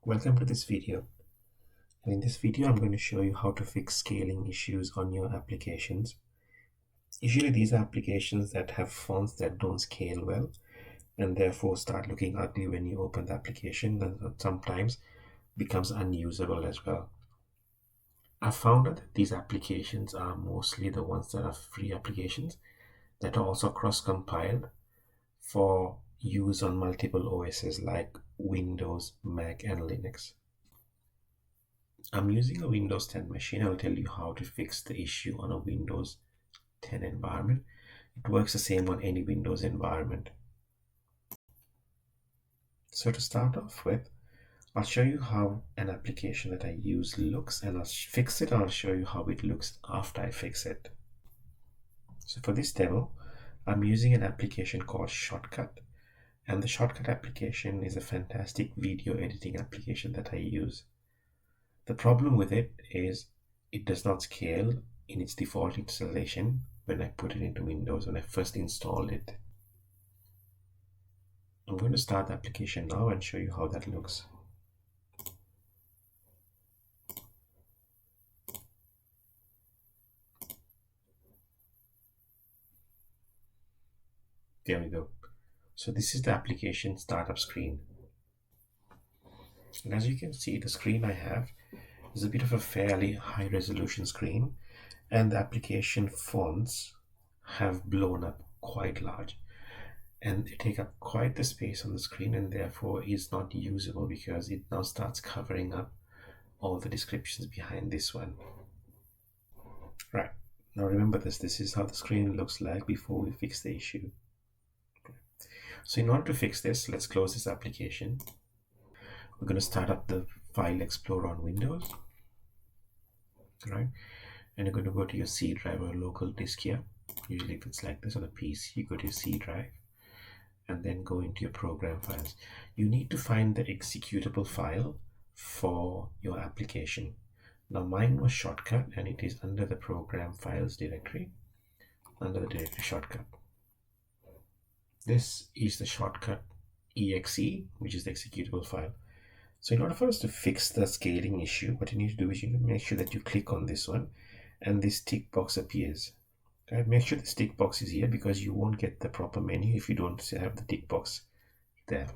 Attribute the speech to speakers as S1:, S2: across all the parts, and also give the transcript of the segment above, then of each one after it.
S1: Welcome to this video. And in this video, I'm going to show you how to fix scaling issues on your applications. Usually these are applications that have fonts that don't scale well and therefore start looking ugly when you open the application, and sometimes becomes unusable as well. I've found that these applications are mostly the ones that are free applications that are also cross-compiled for use on multiple OSs like Windows, Mac, and Linux. I'm using a Windows 10 machine. I'll tell you how to fix the issue on a Windows 10 environment. It works the same on any Windows environment. So to start off with, I'll show you how an application that I use looks, and I'll fix it. I'll show you how it looks after I fix it. So for this demo, I'm using an application called Shortcut, and the Shortcut application is a fantastic video editing application that I use. The problem with it is it does not scale in its default installation when I put it into Windows when I first installed it. I'm going to start the application now and show you how that looks. There we go. So this is the application startup screen. And as you can see, the screen I have is a bit of a fairly high resolution screen, and the application fonts have blown up quite large, and they take up quite the space on the screen, and therefore is not usable because it now starts covering up all the descriptions behind this one. Right, now remember this is how the screen looks like before we fix the issue. So in order to fix this, let's close this application. We're going to start up the File Explorer on Windows, right? And you're going to go to your C drive or local disk here. Usually if it's like this on a PC, you go to your C drive and then go into your program files. You need to find the executable file for your application. Now mine was Shortcut, and it is under the program files directory, under the directory Shortcut. This is the Shortcut exe, which is the executable file. So in order for us to fix the scaling issue, what you need to do is you need to make sure that you click on this one and this tick box appears. Okay? Make sure this tick box is here because you won't get the proper menu if you don't have the tick box there.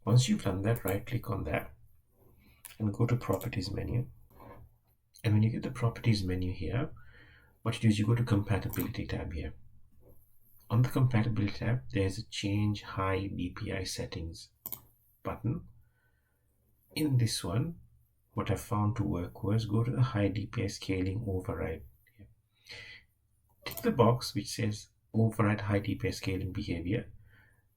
S1: Once you've done that, right click on that and go to Properties menu. And when you get the Properties menu here, what you do is you go to Compatibility tab here. On the Compatibility tab, there's a Change High DPI Settings button. In this one, what I found to work was go to the High DPI Scaling Override. Tick the box which says Override High DPI Scaling Behavior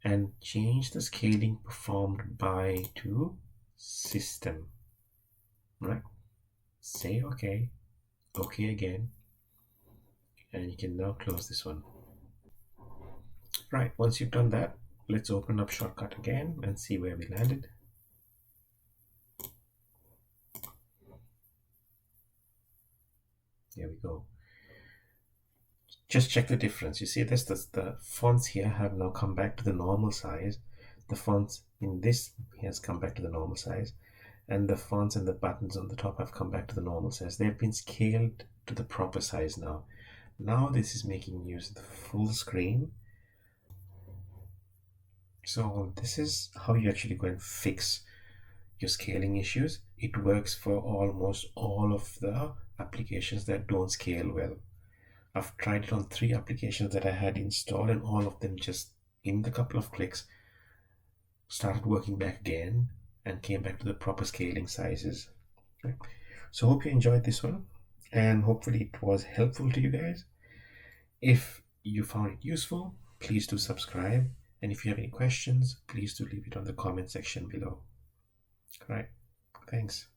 S1: and change the scaling performed by to System. Right? Say OK. OK again. And you can now close this one. Right, once you've done that, let's open up Shortcut again and see where we landed. There we go. Just check the difference. You see this, the fonts here have now come back to the normal size. The fonts in this has come back to the normal size, and the fonts and the buttons on the top have come back to the normal size. They've been scaled to the proper size now. Now this is making use of the full screen. So this is how you actually go and fix your scaling issues. It works for almost all of the applications that don't scale well. I've tried it on 3 applications that I had installed, and all of them just in the couple of clicks started working back again and came back to the proper scaling sizes. Okay. So hope you enjoyed this one, and hopefully it was helpful to you guys. If you found it useful, please do subscribe. And if you have any questions, please do leave it on the comment section below. All right. Thanks.